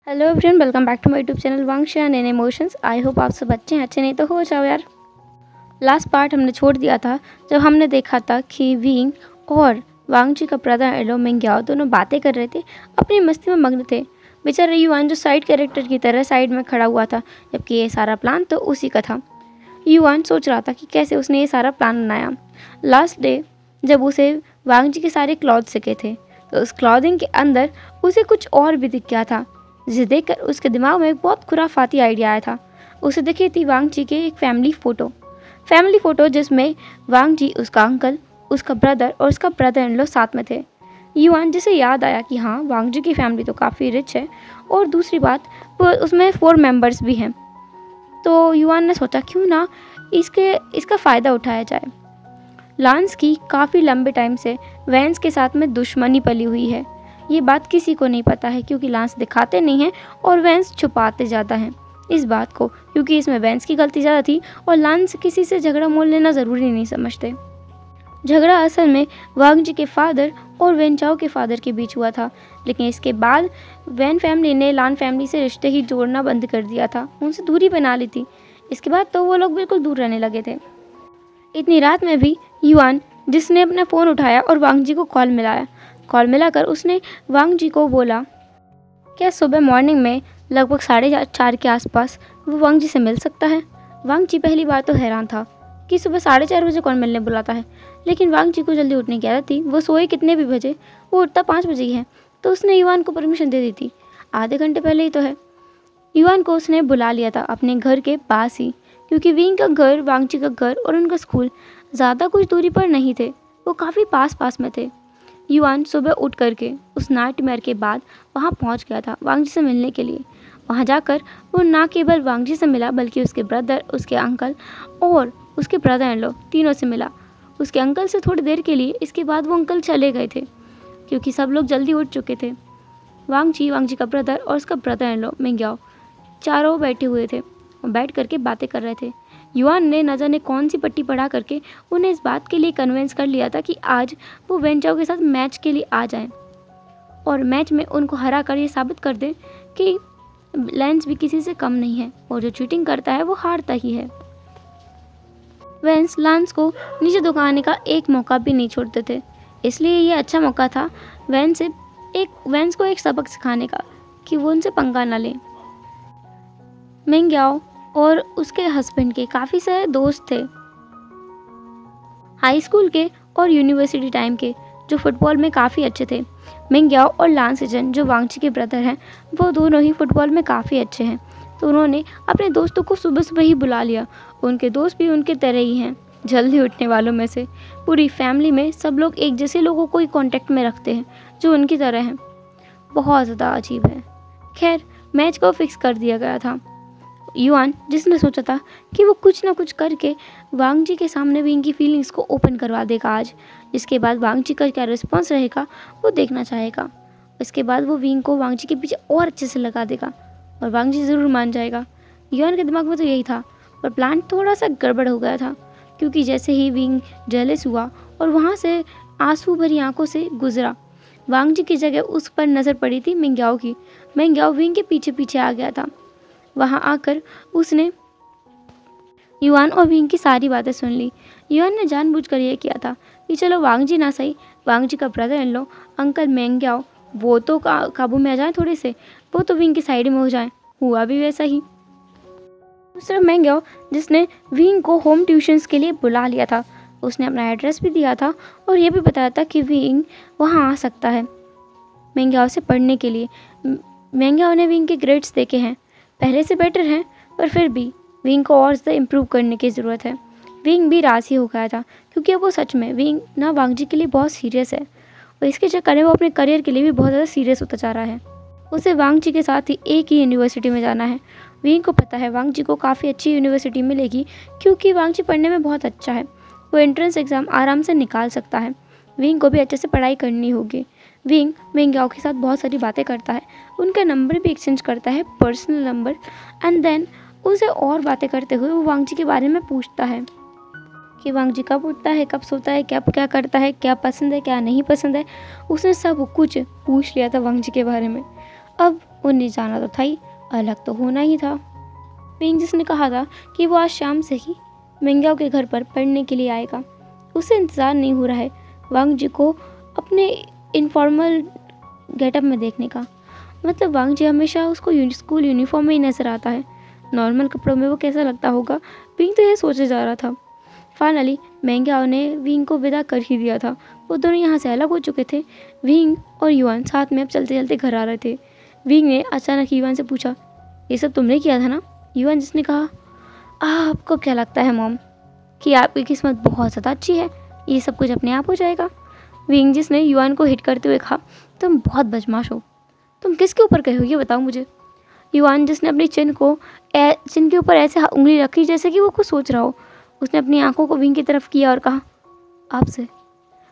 Hello everyone, welcome back to my YouTube channel Wangxian and emotions. I hope आप सब अच्छे नहीं तो हो जाओ यार। लास्ट पार्ट हमने छोड़ दिया था जब हमने देखा था कि विंग और वांगजी का ब्रदर एलो मिंग्याओ दोनों बातें कर रहे थे, अपनी मस्ती में मग्न थे। बेचारा युआन जो साइड कैरेक्टर की तरह साइड में खड़ा हुआ था, जबकि ये सारा प्लान तो उसी का था। युआन सोच रहा था कि कैसे उसने ये सारा प्लान बनाया। लास्ट डे जब उसे वांगजी के सारे क्लॉथ सिके थे, तो उस क्लॉथिंग के अंदर उसे कुछ और भी दिख गया था, जिसे देखकर उसके दिमाग में एक बहुत खुराफाती आइडिया आया था। उसे दिखी थी वांगजी के एक फैमिली फ़ोटो जिसमें वांगजी, उसका अंकल, उसका ब्रदर और उसका ब्रदर इन लॉ साथ में थे। युआन जिसे याद आया कि हाँ, वांगजी की फैमिली तो काफ़ी रिच है और दूसरी बात वो उसमें 4 मेंबर्स भी हैं। तो युआन ने सोचा क्यों ना इसका फ़ायदा उठाया जाए। लांस की काफ़ी लंबे टाइम से वैंस के साथ में दुश्मनी पली हुई है। ये बात किसी को नहीं पता है क्योंकि लांस दिखाते नहीं हैं और वैंस छुपाते ज़्यादा हैं इस बात को, क्योंकि इसमें वैंस की गलती ज़्यादा थी और लांस किसी से झगड़ा मोल लेना ज़रूरी नहीं समझते। झगड़ा असल में वांगजी के फादर और वेन चाओ के फादर के बीच हुआ था, लेकिन इसके बाद वैन फैमिली ने लान फैमिली से रिश्ते ही जोड़ना बंद कर दिया था, उनसे दूरी बना ली थी। इसके बाद तो वो लोग बिल्कुल दूर रहने लगे थे। इतनी रात में भी युआन, जिसने अपना फ़ोन उठाया और वांगजी को कॉल मिलाकर उसने वांगजी को बोला क्या सुबह मॉर्निंग में लगभग 4:30 के आसपास वो वांगजी से मिल सकता है। वांगजी पहली बार तो हैरान था कि सुबह 4:30 बजे कौन मिलने बुलाता है, लेकिन वांगजी को जल्दी उठने की आदत थी। वो सोए कितने भी बजे, वो उठता 5 बजे ही है, तो उसने युआन को परमिशन दे दी थी। आधे घंटे पहले ही तो है। युआन को उसने बुला लिया था अपने घर के पास ही, क्योंकि विंग का घर, वांगजी का घर और उनका स्कूल ज़्यादा कुछ दूरी पर नहीं थे, वो काफ़ी पास में थे। युआन सुबह उठ करके उस नाइटमेयर के बाद वहाँ पहुँच गया था वांगजी से मिलने के लिए। वहाँ जाकर वो ना केवल वांगजी से मिला बल्कि उसके ब्रदर, उसके अंकल और उसके ब्रदर इन लॉ तीनों से मिला। उसके अंकल से थोड़ी देर के लिए, इसके बाद वो अंकल चले गए थे क्योंकि सब लोग जल्दी उठ चुके थे। वांगजी का ब्रदर और उसका ब्रदर इन लॉ मिंग्याओ चारों बैठे हुए थे और बैठ करके बातें कर रहे थे। युआन ने न जाने कौन सी पट्टी पढ़ा करके उन्हें इस बात के लिए कन्विंस कर लिया था कि आज वो वेंचाओ के साथ मैच के लिए आ जाएं और मैच में उनको हरा कर ये साबित कर दें कि लेंस भी किसी से कम नहीं है और जो चीटिंग करता है वो हारता ही है। वेंस लांस को नीचे दुकाने का एक मौका भी नहीं छोड़ते थे, इसलिए ये अच्छा मौका था वेंस को एक सबक सिखाने का कि वो उनसे पंगा न लें। मिंग्याओ और उसके हस्बैंड के काफ़ी सारे दोस्त थे, हाई स्कूल के और यूनिवर्सिटी टाइम के, जो फुटबॉल में काफ़ी अच्छे थे। मिंग्याओ और लान सिजन, जो वांगजी के ब्रदर हैं, वो दोनों ही फुटबॉल में काफ़ी अच्छे हैं, तो उन्होंने अपने दोस्तों को सुबह ही बुला लिया। उनके दोस्त भी उनके तरह ही हैं, जल्दी उठने वालों में से। पूरी फैमिली में सब लोग एक जैसे लोगों को ही कॉन्टेक्ट में रखते हैं जो उनकी तरह हैं। बहुत ज़्यादा अजीब है। खैर, मैच को फिक्स कर दिया गया था। युआन, जिसने सोचा था कि वो कुछ ना कुछ करके वांगजी के सामने भी इनकी फीलिंग्स को ओपन करवा देगा आज, जिसके बाद वांगजी का क्या रिस्पॉन्स रहेगा वो देखना चाहेगा। इसके बाद वो विंग को वांगजी के पीछे और अच्छे से लगा देगा और वांगजी ज़रूर मान जाएगा। युआन के दिमाग में तो यही था, पर प्लान थोड़ा सा गड़बड़ हो गया था, क्योंकि जैसे ही विंग जेलस हुआ और वहाँ से आंसू भरी आंखों से गुजरा, वांगजी की जगह उस पर नज़र पड़ी थी मिंग्याओ की। मिंग्याओ विंग के पीछे आ गया था। वहाँ आकर उसने युआन और विंग की सारी बातें सुन ली। युआन ने जानबूझकर यह किया था कि चलो वांगजी ना सही, वांगजी का brother in law uncle Mingyao, वो तो काबू में आ जाए थोड़े से, वो तो विंग की साइड में हो जाए। हुआ भी वैसा ही। दूसरा मिंग्याओ, जिसने विंग को होम ट्यूशन्स के लिए बुला लिया था, उसने अपना एड्रेस भी दिया था और यह भी बताया था कि विंग वहाँ आ सकता है मिंग्याओ से पढ़ने के लिए। मिंग्याओ ने विंग के ग्रेड्स देखे हैं, पहले से बेटर हैं, पर फिर भी विंग को और ज़्यादा इम्प्रूव करने की ज़रूरत है। विंग भी राज़ी हो गया था, क्योंकि वो सच में विंग ना वांगजी के लिए बहुत सीरियस है और इसके चक्कर में वो अपने करियर के लिए भी बहुत ज़्यादा सीरियस होता जा रहा है। उसे वांगजी के साथ ही एक ही यूनिवर्सिटी में जाना है। विंग को पता है वांगजी को काफ़ी अच्छी यूनिवर्सिटी मिलेगी, क्योंकि वांगजी पढ़ने में बहुत अच्छा है, वो एंट्रेंस एग्ज़ाम आराम से निकाल सकता है। विंग को भी अच्छे से पढ़ाई करनी होगी। विंग मिंग्याओ के साथ बहुत सारी बातें करता है, उनका नंबर भी एक्सचेंज करता है, पर्सनल नंबर, एंड देन उसे और बातें करते हुए वो वांगजी के बारे में पूछता है कि वांगजी कब उठता है, कब सोता है, क्या करता है, क्या पसंद है, क्या नहीं पसंद है। उसने सब कुछ पूछ लिया था वांगजी के बारे में। अब उन्हें जाना तो था ही, अलग तो होना ही था। विंग जिसने कहा था कि वो आज शाम से ही मेंग्याओ के घर पर पढ़ने के लिए आएगा, उसे इंतज़ार नहीं हो रहा है वांग जी को अपने इनफॉर्मल गेटअप में देखने का। मतलब वांग जी हमेशा उसको स्कूल यूनिफॉर्म में ही नजर आता है, नॉर्मल कपड़ों में वो कैसा लगता होगा। विंग तो यह सोचे जा रहा था। फाइनली मेंग्याओ ने विंग को विदा कर ही दिया था। वो दोनों यहाँ से अलग हो चुके थे। विंग और युआन साथ में अब चलते चलते घर आ रहे थे। विंग ने अचानक युआन से पूछा, ये सब तुमने किया था ना? युआन जिसने कहा, आपको क्या लगता है मॉम कि आपकी किस्मत बहुत ज़्यादा अच्छी है, ये सब कुछ अपने आप हो जाएगा? विंग जिसने युआन को हिट करते हुए कहा, तुम बहुत बदमाश हो, तुम किसके ऊपर कहे हो ये बताओ मुझे। युआन जिसने अपनी चिन के ऊपर ऐसे उंगली रखी जैसे कि वो कुछ सोच रहा हो। उसने अपनी आंखों को विंग की तरफ किया और कहा, आपसे।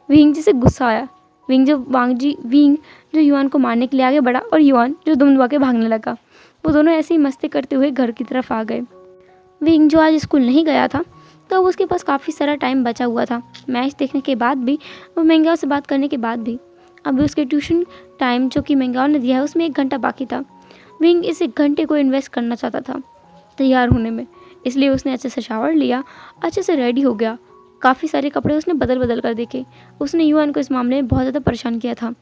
विंग जिसे गुस्सा आया। विंग जो युआन को मारने के लिए आगे बढ़ा और युआन जो दुम दुबा के भागने लगा। वो दोनों ऐसे ही मस्ती करते हुए घर की तरफ आ गए। विंग जो आज स्कूल नहीं गया था तो उसके पास काफ़ी सारा टाइम बचा हुआ था। मैच देखने के बाद भी और मेंग्याओ से बात करने के बाद भी अभी उसके ट्यूशन टाइम जो कि मेंग्याओ ने दिया है उसमें 1 घंटा बाकी था। विंग इस 1 घंटे को इन्वेस्ट करना चाहता था तैयार होने में, इसलिए उसने अच्छे से शावर लिया, अच्छे से रेडी हो गया। काफ़ी सारे कपड़े उसने बदल बदल कर देखे। उसने युआन को इस मामले में बहुत ज़्यादा परेशान किया था।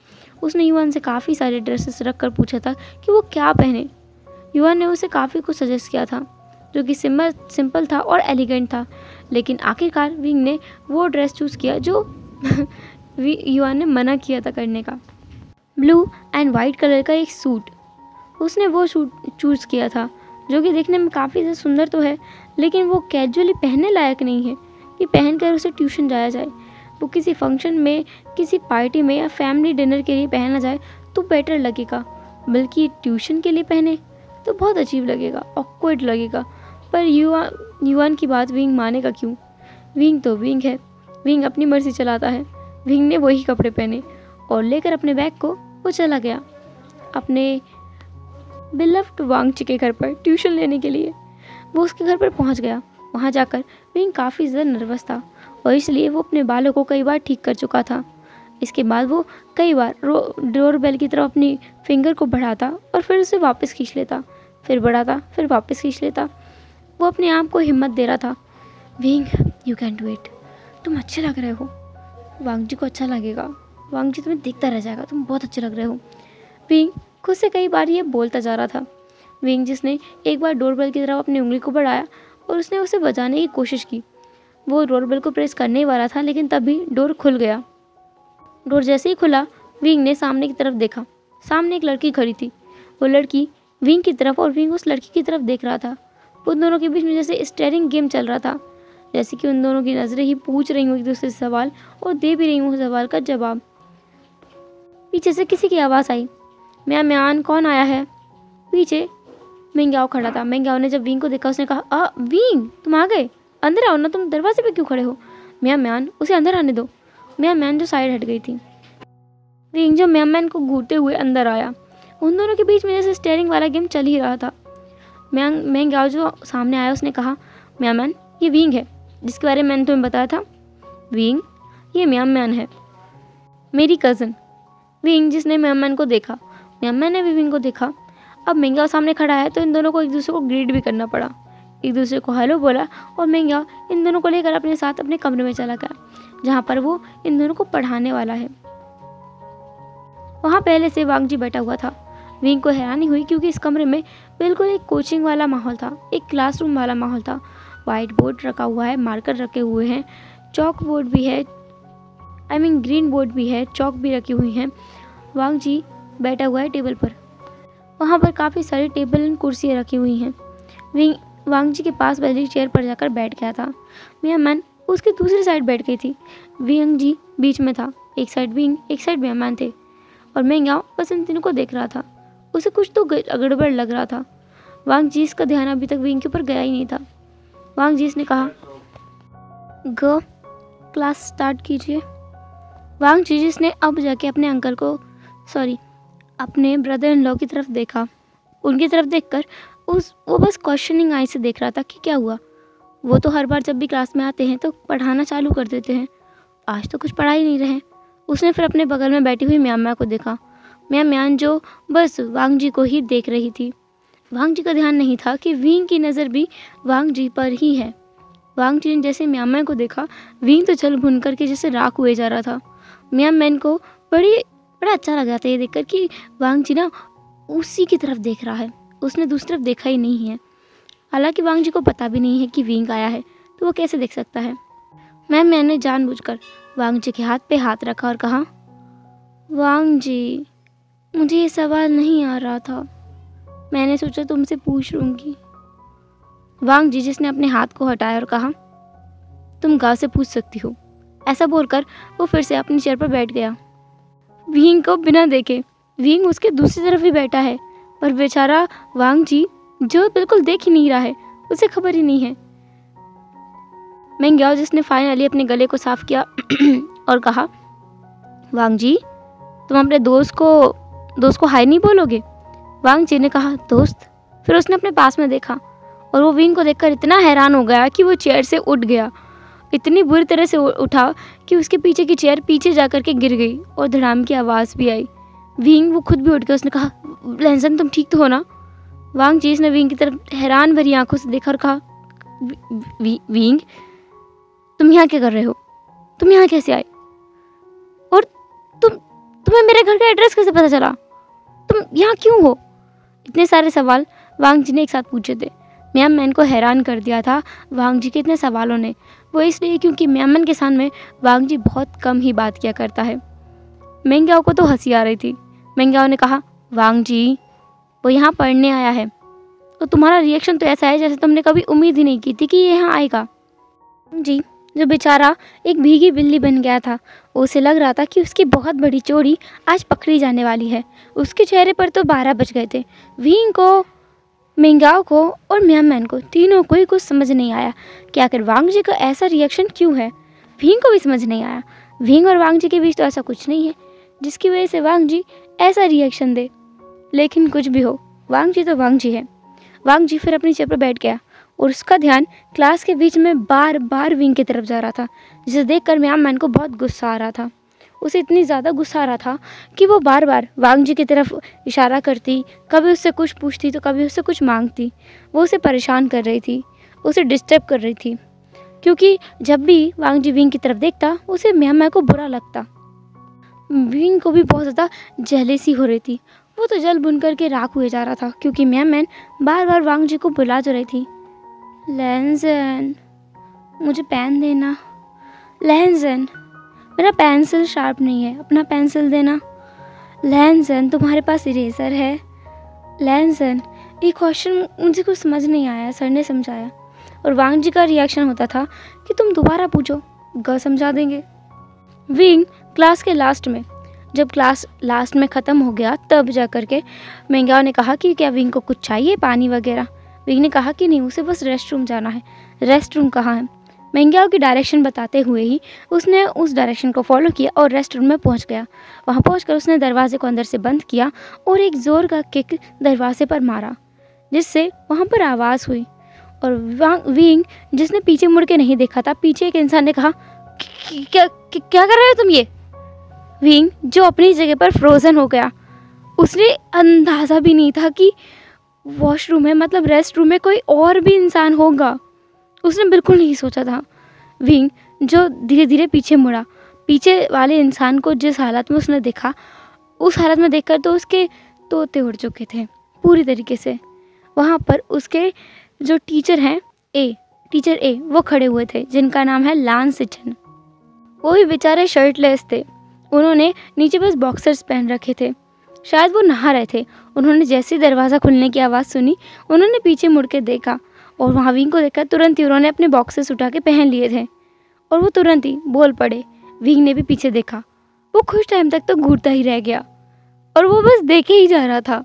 उसने युआन से काफ़ी सारे ड्रेसेस रख कर पूछा था कि वो क्या पहने। युआन ने उसे काफ़ी कुछ सजेस्ट किया था जो कि सिंपल था और एलिगेंट था, लेकिन आखिरकार विंग ने वो ड्रेस चूज़ किया जो युआन ने मना किया था करने का। ब्लू एंड वाइट कलर का एक सूट, उसने वो सूट चूज़ किया था जो कि देखने में काफ़ी ज़्यादा सुंदर तो है, लेकिन वो कैजुअली पहनने लायक नहीं है कि पहनकर उसे ट्यूशन जाया जाए। वो किसी फंक्शन में, किसी पार्टी में या फैमिली डिनर के लिए पहना जाए तो बेटर लगेगा, बल्कि ट्यूशन के लिए पहने तो बहुत अजीब लगेगा, ऑकवर्ड लगेगा। पर युआन की बात विंग मानेगा क्यों? विंग तो विंग है, विंग अपनी मर्जी चलाता है। विंग ने वही कपड़े पहने और लेकर अपने बैग को वो चला गया अपने बिलव्ड वांग ची के घर पर ट्यूशन लेने के लिए। वो उसके घर पर पहुंच गया। वहां जाकर विंग काफ़ी ज़्यादा नर्वस था और इसलिए वो अपने बालों को कई बार ठीक कर चुका था। इसके बाद वो कई बार डोर बेल की तरफ अपनी फिंगर को बढ़ाता और फिर उसे वापस खींच लेता, फिर बढ़ाता, फिर वापस खींच लेता। वो अपने आप को हिम्मत दे रहा था, wing you can do it, तुम अच्छे लग रहे हो, वांग जी को अच्छा लगेगा, वांग जी तुम्हें देखता रह जाएगा, तुम बहुत अच्छे लग रहे हो। विंग खुद से कई बार ये बोलता जा रहा था। विंग जिसने एक बार डोरबेल की तरफ अपनी उंगली को बढ़ाया और उसने उसे बजाने की कोशिश की। वो डोरबेल को प्रेस करने ही वाला था, लेकिन तभी डोर खुल गया। डोर जैसे ही खुला, विंग ने सामने की तरफ देखा। सामने एक लड़की खड़ी थी। वो लड़की विंग की तरफ और विंग उस लड़की की तरफ देख रहा था। उन दोनों के बीच में जैसे स्टेरिंग गेम चल रहा था, जैसे कि उन दोनों की नज़रें ही पूछ रही हूँ एक दूसरे से सवाल और दे भी रही हूँ सवाल का जवाब। पीछे से किसी की आवाज़ आई, म्यान कौन आया है? पीछे मेंग्याओ खड़ा था। मेंग्याओ ने जब विंग को देखा उसने कहा, विंग तुम आ गए, अंदर आओ ना, तुम दरवाजे पे क्यों खड़े हो? म्यान उसे अंदर आने दो। म्यान जो साइड हट गई थी। विंग जो म्यान को घूरते हुए अंदर आया। उन दोनों के बीच में जैसे स्टेयरिंग वाला गेम चल ही रहा था। मेंग्याओ जो सामने आया उसने कहा, म्यान ये विंग है जिसके बारे में मैंने तुम्हें बताया था। विंग ये म्यान है, मेरी कज़न। विंग जिसने म्यान को देखा, म्यान ने भी विंग को देखा। अब मेंग्याओ सामने खड़ा है तो इन दोनों को एक दूसरे को ग्रीट भी करना पड़ा। एक दूसरे को हेलो बोला और मेंग्याओ इन दोनों को लेकर अपने साथ अपने कमरे में चला गया जहाँ पर वो इन दोनों को पढ़ाने वाला है। वहाँ पहले से वांग जी बैठा हुआ था। विंग को हैरानी हुई क्योंकि इस कमरे में बिल्कुल एक कोचिंग वाला माहौल था, एक क्लासरूम वाला माहौल था। वाइट बोर्ड रखा हुआ है, मार्कर रखे हुए हैं, चौक बोर्ड भी है, ग्रीन बोर्ड भी है, चौक भी रखी हुई हैं। वांग जी बैठा हुआ है टेबल पर। वहाँ पर काफ़ी सारी टेबल एंड कुर्सियाँ रखी हुई हैं। विंग वांग जी के पास वाली चेयर पर जाकर बैठ गया था। म्यान उसकी दूसरी साइड बैठ गई थी। विंग जी बीच में था। एक साइड विंग, एक साइड म्यान थे और मेंग्याओ बस इन तीनों को देख रहा था। उसे कुछ तो गड़बड़ लग रहा था। वांग जी का ध्यान अभी तक विंग के ऊपर गया ही नहीं था। वांग जी ने कहा, क्लास स्टार्ट कीजिए। वांग जी ने अब जाके अपने ब्रदर इन लॉ की तरफ देखा। उनकी तरफ देखकर वो बस क्वेश्चनिंग आई से देख रहा था कि क्या हुआ। वो तो हर बार जब भी क्लास में आते हैं तो पढ़ाना चालू कर देते हैं, आज तो कुछ पढ़ा ही नहीं रहे। उसने फिर अपने बगल में बैठी हुई म्यामा को देखा। म्यान म्यान जो बस वांग जी को ही देख रही थी। वांग जी का ध्यान नहीं था कि विंग की नज़र भी वांग जी पर ही है। वांग जी ने जैसे म्यान म्यान को देखा, विंग तो जल भुन करके जैसे राख हुए जा रहा था। म्यान म्यान को बड़ा अच्छा लग रहा था ये देखकर कि वांग जी ना उसी की तरफ देख रहा है, उसने दूसरी तरफ देखा ही नहीं है। हालांकि वांग जी को पता भी नहीं है कि विंग आया है, तो वो कैसे देख सकता है। मैंने जानबूझकर वांग जी के हाथ पे हाथ रखा और कहा, वांग जी, मुझे ये सवाल नहीं आ रहा था, मैंने सोचा तुमसे पूछ लूँगी। वांग जी जिसने अपने हाथ को हटाया और कहा, तुम गाँव से पूछ सकती हो। ऐसा बोलकर वो फिर से अपनी चेयर पर बैठ गया। विंग को बिना देखे, विंग उसके दूसरी तरफ ही बैठा है, पर बेचारा वांग जी जो बिल्कुल देख ही नहीं रहा है, उसे खबर ही नहीं है। मेंग्याओ जिसने फाइनली अपने गले को साफ किया और कहा, वांग जी, तुम अपने दोस्त को हाय नहीं बोलोगे? वांग जी ने कहा, दोस्त? फिर उसने अपने पास में देखा और वो विंग को देखकर इतना हैरान हो गया कि वो चेयर से उठ गया। इतनी बुरी तरह से उठा कि उसके पीछे की चेयर पीछे जा कर के गिर गई और धड़ाम की आवाज़ भी आई। विंग वो खुद भी उठ गया। उसने कहा, लैंसन तुम ठीक तो हो ना? वांग जी ने विंग की तरफ हैरान भरी आंखों से देखा और कहा, विंग, तुम यहाँ क्या कर रहे हो? तुम यहाँ कैसे आए? और तुम्हें मेरे घर का एड्रेस कैसे पता चला? तुम यहाँ क्यों हो? इतने सारे सवाल वांग जी ने एक साथ पूछे थे। म्यान म्यान को हैरान कर दिया था वांग जी के इतने सवालों ने। वो इसलिए क्योंकि म्यान म्यान के सामने वांग जी बहुत कम ही बात किया करता है। मेंग्याओ को तो हंसी आ रही थी। मेंग्याओ ने कहा, वांग जी, वो यहाँ पढ़ने आया है, तो तुम्हारा रिएक्शन तो ऐसा है जैसे तुमने कभी उम्मीद ही नहीं की थी कि ये यहाँ आएगा। जी, जो बेचारा एक भीगी बिल्ली बन गया था, उसे लग रहा था कि उसकी बहुत बड़ी चोरी आज पकड़ी जाने वाली है। उसके चेहरे पर तो 12 बज गए थे। विंग को, मेंग्याओ को और म्यान म्यान को, तीनों को ही कुछ समझ नहीं आया कि आखिर वांग जी का ऐसा रिएक्शन क्यों है। विंग को भी समझ नहीं आया। विंग और वांग जी के बीच तो ऐसा कुछ नहीं है जिसकी वजह से वांग जी ऐसा रिएक्शन दे। लेकिन कुछ भी हो, वांग जी तो वांग जी है। वांग जी फिर अपनी चेयर पर बैठ गया और उसका ध्यान क्लास के बीच में बार बार विंग की तरफ जा रहा था, जिसे देखकर म्यान म्यान को बहुत गुस्सा आ रहा था। उसे इतनी ज़्यादा गुस्सा आ रहा था कि वो बार बार वांग जी की तरफ इशारा करती, कभी उससे कुछ पूछती तो कभी उससे कुछ मांगती। वो उसे परेशान कर रही थी, उसे डिस्टर्ब कर रही थी, क्योंकि जब भी वांग जी विंग की तरफ देखता उसे म्यान म्यान को बुरा लगता। विंग को भी बहुत ज़्यादा जेलेसी हो रही थी। वो तो जल बुन करके राख हुए जा रहा था क्योंकि म्यान म्यान बार बार वांग जी को बुला जो रही थी, लैंसन, मुझे पेन देना। लैंसन, मेरा पेंसिल शार्प नहीं है, अपना पेंसिल देना। लैंसन, तुम्हारे पास इरेजर है? लैंसन, ये क्वेश्चन मुझे कुछ समझ नहीं आया, सर ने समझाया। और वांग जी का रिएक्शन होता था कि तुम दोबारा पूछो, समझा देंगे। विंग क्लास के लास्ट में, जब क्लास लास्ट में ख़त्म हो गया तब जा कर के मेंग्याओ ने कहा कि क्या विंग को कुछ चाहिए, पानी वगैरह? विंग ने कहा कि नहीं, उसे बस रेस्ट रूम जाना है। रेस्ट रूम कहाँ है? मेंग्याओ की डायरेक्शन बताते हुए ही उसने उस डायरेक्शन को फॉलो किया और रेस्ट रूम में पहुंच गया। वहां पहुंचकर उसने दरवाजे को अंदर से बंद किया और एक ज़ोर का किक दरवाजे पर मारा, जिससे वहां पर आवाज़ हुई। और विंग जिसने पीछे मुड़ के नहीं देखा था, पीछे एक इंसान ने कहा, क्या कर रहे हो तुम ये? विंग जो अपनी जगह पर फ्रोज़न हो गया। उसने अंदाज़ा भी नहीं था कि वॉशरूम है, मतलब रेस्ट रूम में कोई और भी इंसान होगा। उसने बिल्कुल नहीं सोचा था। विंग जो धीरे धीरे पीछे मुड़ा, पीछे वाले इंसान को जिस हालत में उसने देखा, उस हालत में देखकर तो उसके तोते उड़ चुके थे पूरी तरीके से। वहाँ पर उसके जो टीचर हैं, टीचर ए, वो खड़े हुए थे, जिनका नाम है लान सिचन। वो भी बेचारे शर्टलेस थे। उन्होंने नीचे बस बॉक्सर्स पहन रखे थे, शायद वो नहा रहे थे। उन्होंने जैसे ही दरवाज़ा खुलने की आवाज़ सुनी, उन्होंने पीछे मुड़ के देखा और वहाँ विंग को देखकर तुरंत ही उन्होंने अपने बॉक्सेस उठा के पहन लिए थे और वो तुरंत ही बोल पड़े। विंग ने भी पीछे देखा। वो कुछ टाइम तक तो घूरता ही रह गया और वो बस देखे ही जा रहा था।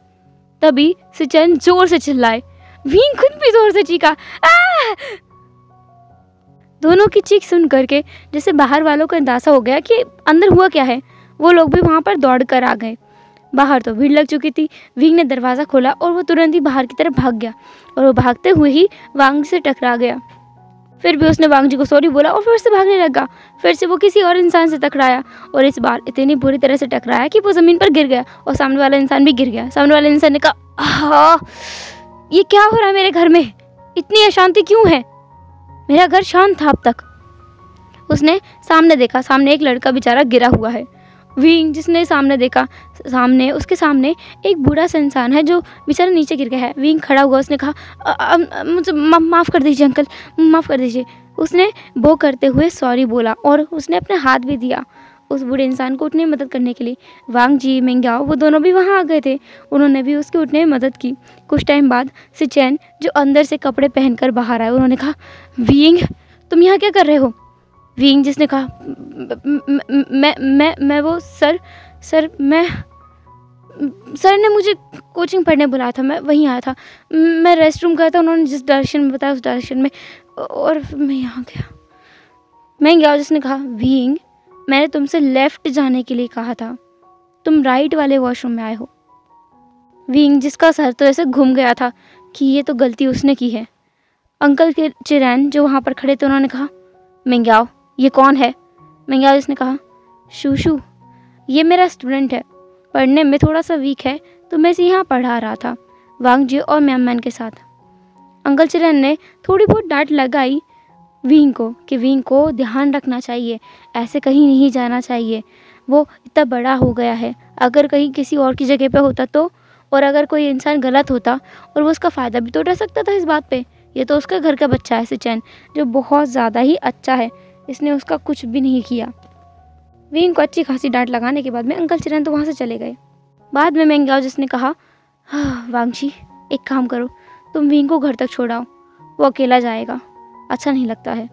तभी सिचन जोर से चिल्लाए। विंग खुद भी जोर से चीखा, आ! दोनों की चीख सुन करके जैसे बाहर वालों को अंदाज़ा हो गया कि अंदर हुआ क्या है, वो लोग भी वहाँ पर दौड़ कर आ गए। बाहर तो भीड़ लग चुकी थी। विंग ने दरवाज़ा खोला और वो तुरंत ही बाहर की तरफ भाग गया और वो भागते हुए ही वांग से टकरा गया। फिर भी उसने वांग जी को सॉरी बोला और फिर से भागने लगा। फिर से वो किसी और इंसान से टकराया और इस बार इतनी बुरी तरह से टकराया कि वो ज़मीन पर गिर गया और सामने वाला इंसान भी गिर गया। सामने वाले इंसान ने कहा, आह, ये क्या हो रहा है मेरे घर में, इतनी अशांति क्यों है, मेरा घर शांत था अब तक। उसने सामने देखा, सामने एक लड़का बेचारा गिरा हुआ है। विंग जिसने सामने देखा, उसके सामने एक बूढ़ा सा इंसान है जो बेचारा नीचे गिर गया है। विंग खड़ा हुआ, उसने कहा, मुझे माफ़ कर दीजिए अंकल, माफ़ कर दीजिए। उसने वो करते हुए सॉरी बोला और उसने अपना हाथ भी दिया उस बूढ़े इंसान को उठने में मदद करने के लिए। वांग जी, मेंग्याओ वो दोनों भी वहाँ आ गए थे, उन्होंने भी उसके उठने में मदद की। कुछ टाइम बाद सिचेन जो अंदर से कपड़े पहनकर बाहर आए, उन्होंने कहा, विंग तुम यहाँ क्या कर रहे हो। विंग जिसने कहा, मैं वो सर ने मुझे कोचिंग पढ़ने बुलाया था, मैं वहीं आया था, मैं रेस्ट रूम गया था, उन्होंने जिस डायरेक्शन में बताया उस डायरेक्शन में, और मैं यहाँ गया। मैं गया। जिसने कहा, विंग मैंने तुमसे लेफ़्ट जाने के लिए कहा था, तुम राइट वाले वॉशरूम में आए हो। विंग जिसका सर तो ऐसे घूम गया था कि ये तो गलती उसने की है। अंकल के चिरैन जो वहाँ पर खड़े थे, उन्होंने कहा, मेंग्याओ ये कौन है। मेंग्याओ जिसने कहा, शूशू ये मेरा स्टूडेंट है, पढ़ने में थोड़ा सा वीक है तो मैं इसे यहाँ पढ़ा रहा था वांग जी और म्यान के साथ। अंकल चिरैन ने थोड़ी बहुत डांट लगाई विंग को कि विंग को ध्यान रखना चाहिए, ऐसे कहीं नहीं जाना चाहिए, वो इतना बड़ा हो गया है, अगर कहीं किसी और की जगह पे होता तो, और अगर कोई इंसान गलत होता और वो उसका फ़ायदा भी तो उठा सकता था इस बात पे। ये तो उसका घर का बच्चा है सिचेन, जो बहुत ज़्यादा ही अच्छा है, इसने उसका कुछ भी नहीं किया। विंग को अच्छी खासी डांट लगाने के बाद में अंकल चिरैन तो वहाँ से चले गए। बाद में मेंग्याओ जिसने कहा, हाँ वांग जी एक काम करो, तुम विंग को घर तक छोड़ाओ, वो अकेला जाएगा, अच्छा नहीं लगता है।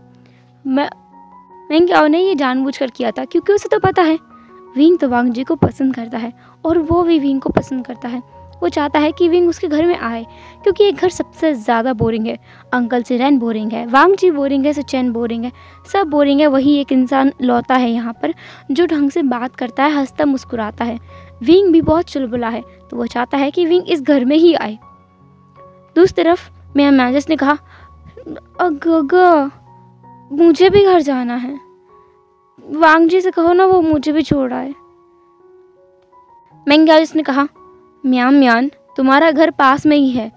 मेंग्याओ ने ये जानबूझकर किया था क्योंकि उसे तो पता है विंग तो वांग जी को पसंद करता है और वो भी विंग को पसंद करता है। वो चाहता है कि विंग उसके घर में आए क्योंकि ये घर सबसे ज़्यादा बोरिंग है। अंकल चिरैन बोरिंग है, वांग जी बोरिंग है, सिचेन बोरिंग है, सब बोरिंग है। वही एक इंसान लौता है यहाँ पर जो ढंग से बात करता है, हंसता मुस्कुराता है। विंग भी बहुत चुलबुला है तो वो चाहता है कि विंग इस घर में ही आए। दूसरी तरफ म्यान जिसने कहा, अगगा मुझे भी घर जाना है, वांग जी से कहो ना वो मुझे भी छोड़ आए। मेंग्याओ जिसने कहा, म्यान तुम्हारा घर पास में ही है,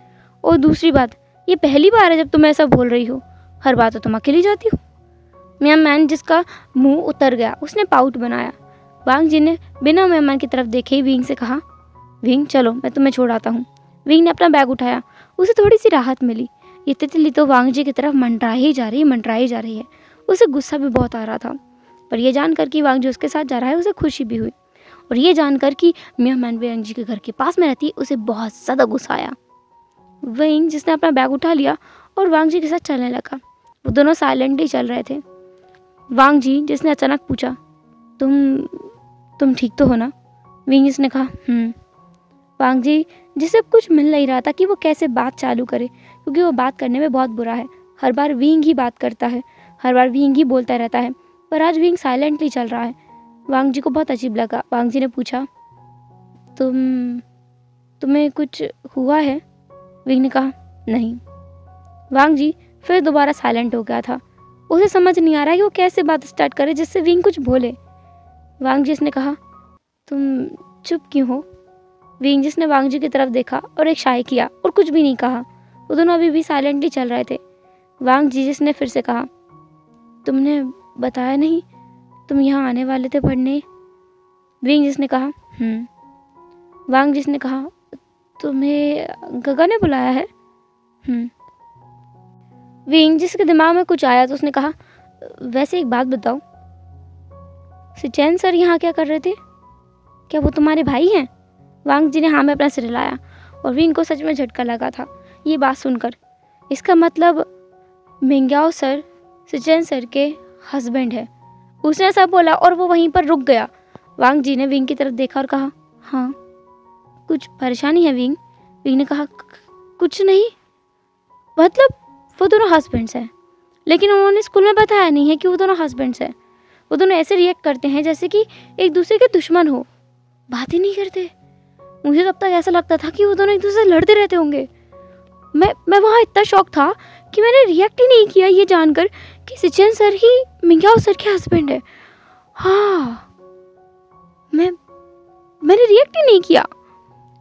और दूसरी बात ये पहली बार है जब तुम ऐसा बोल रही हो, हर बात तो तुम अकेली जाती हो। म्यान जिसका मुंह उतर गया, उसने पाउट बनाया। वांग जी ने बिना म्यान की तरफ देखे ही विंग से कहा, विंग चलो मैं तुम्हें छोड़ आता हूँ। विंग ने अपना बैग उठाया, उसे थोड़ी सी राहत मिली। ये तितली तो वांग जी की तरफ मंडराई ही जा रही है। उसे गुस्सा भी बहुत आ रहा था, पर यह जानकर कि वांग जी उसके साथ जा रहा है उसे खुशी भी हुई, और ये जानकर कि म्यान वांग जी के घर के पास में रहती है उसे बहुत ज़्यादा गुस्सा आया। विंग जिसने अपना बैग उठा लिया और वांग जी के साथ चलने लगा। वो दोनों साइलेंटली चल रहे थे। वांग जी जिसने अचानक पूछा, तुम ठीक तो हो ना। विंग जिसने कहा, वांग जी जिसे अब कुछ मिल नहीं रहा था कि वो कैसे बात चालू करे, क्योंकि वो बात करने में बहुत बुरा है। हर बार विंग ही बात करता है, हर बार विंग ही बोलता रहता है, पर आज विंग साइलेंटली चल रहा है। वांग जी को बहुत अजीब लगा। वांग जी ने पूछा, तुम्हें कुछ हुआ है। विंग ने कहा, नहीं। वांग जी फिर दोबारा साइलेंट हो गया था। उसे समझ नहीं आ रहा है कि वो कैसे बात स्टार्ट करे जिससे विंग कुछ बोले। वांग जी ने कहा, तुम चुप क्यों हो। विंग जिसने वांग जी की तरफ देखा और एक शाय किया और कुछ भी नहीं कहा। वो दोनों अभी भी साइलेंटली चल रहे थे। वांग जी जिसने फिर से कहा, तुमने बताया नहीं तुम यहाँ आने वाले थे पढ़ने। विंग जिसने कहा, वांग जिसने कहा, तुम्हें गगा ने बुलाया है। विंग जिसके दिमाग में कुछ आया तो उसने कहा, वैसे एक बात बताओ, सिचेन सर यहाँ क्या कर रहे थे, क्या वो तुम्हारे भाई हैं। वांग जी ने हाँ में अपना सिर हिलाया और विंग को सच में झटका लगा था ये बात सुनकर। इसका मतलब मेंग्याओ सर सिचेन सर के हस्बैंड है। उसने ऐसा बोला और वो वहीं पर रुक गया। वांग जी ने विंग की तरफ देखा और कहा, हाँ कुछ परेशानी है विंग। विंग ने कहा, कुछ नहीं, मतलब वो दोनों हस्बैंड्स हैं, लेकिन उन्होंने स्कूल में बताया नहीं है कि वो दोनों हस्बैंड्स हैं। वो दोनों ऐसे रिएक्ट करते हैं जैसे कि एक दूसरे के दुश्मन हो, बात ही नहीं करते। मुझे तब तक ऐसा लगता था कि वो दोनों एक दूसरे से लड़ते रहते होंगे। मैं वहाँ इतना शॉक था कि मैंने रिएक्ट ही नहीं किया ये जानकर कि सिचेन सर ही मिंग्याओ सर के हस्बैंड है। हाँ, मैंने रिएक्ट ही नहीं किया।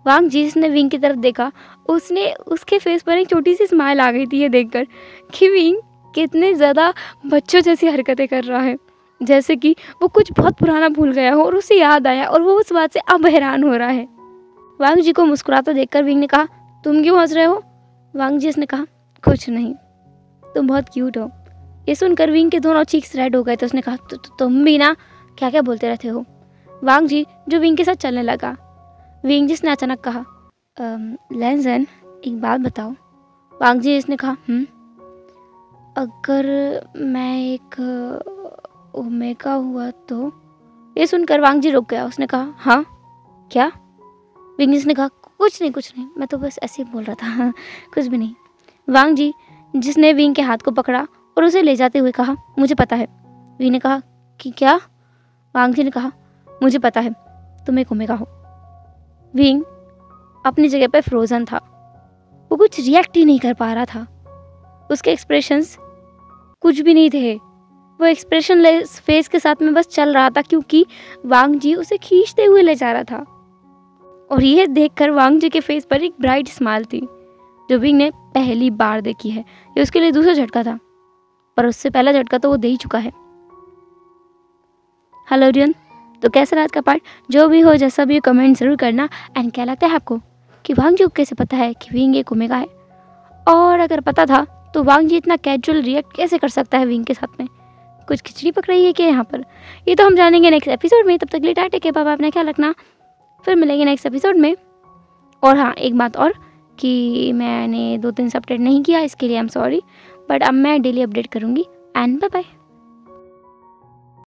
वांग जी जिसने विंग की तरफ देखा, उसके फेस पर एक छोटी सी स्माइल आ गई थी ये देखकर कि विंग कितने ज़्यादा बच्चों जैसी हरकतें कर रहा है, जैसे कि वो कुछ बहुत पुराना भूल गया हो और उसे याद आया और वो उस बात से अब हैरान हो रहा है। वांग जी को मुस्कुराता देखकर विंग ने कहा, तुम क्यों हंस रहे हो? वांग जी ने कहा, कुछ नहीं, तुम बहुत क्यूट हो। ये सुनकर विंग के दोनों चीक्स रेड हो गए तो उसने कहा, तुम भी ना क्या क्या बोलते रहते हो। वांग जी जो विंग के साथ चलने लगा। विंग जिसने अचानक कहा, लैंजन एक बात बताओ। वांग जी इसने कहा, अगर मैं एक ओमेगा हुआ तो? ये सुनकर वांग जी रुक गया। उसने कहा, हाँ क्या? विंग जिसने कहा, कुछ नहीं, मैं तो बस ऐसे ही बोल रहा था, कुछ भी नहीं। वांग जी जिसने विंग के हाथ को पकड़ा और उसे ले जाते हुए कहा, मुझे पता है। विंग ने कहा कि क्या? वांग जी ने कहा, मुझे पता है तुम एक ओमेगा हो। विंग अपनी जगह पर फ्रोजन था, वो कुछ रिएक्ट ही नहीं कर पा रहा था। उसके एक्सप्रेशंस कुछ भी नहीं थे, वो एक्सप्रेशनलेस फेस के साथ में बस चल रहा था क्योंकि वांग जी उसे खींचते हुए ले जा रहा था। और यह देखकर वांग जी के फेस पर एक ब्राइट स्माइल थी जो विंग ने पहली बार देखी है। ये उसके लिए दूसरा झटका था, पर उससे पहला झटका तो वो दे ही चुका है। हेलो एवरीवन, तो कैसा रहा आज का पार्ट? जो भी हो जैसा भी हो कमेंट जरूर करना। एंड क्या लगता है आपको कि वांग जी को कैसे पता है कि विंग एक ओमेगा है? और अगर पता था तो वांग जी इतना कैजुअल रिएक्ट कैसे कर सकता है विंग के साथ में? कुछ खिचड़ी पक रही है क्या यहाँ पर? ये तो हम जानेंगे नेक्स्ट एपिसोड में। तब तक के लिए टाटा के बाबा, अपना ख्याल रखना, फिर मिलेंगे नेक्स्ट एपिसोड में। और हाँ, एक बात और कि मैंने 2-3 से अपडेट नहीं किया, इसके लिए आई एम सॉरी, बट अब मैं डेली अपडेट करूँगी। And bye bye.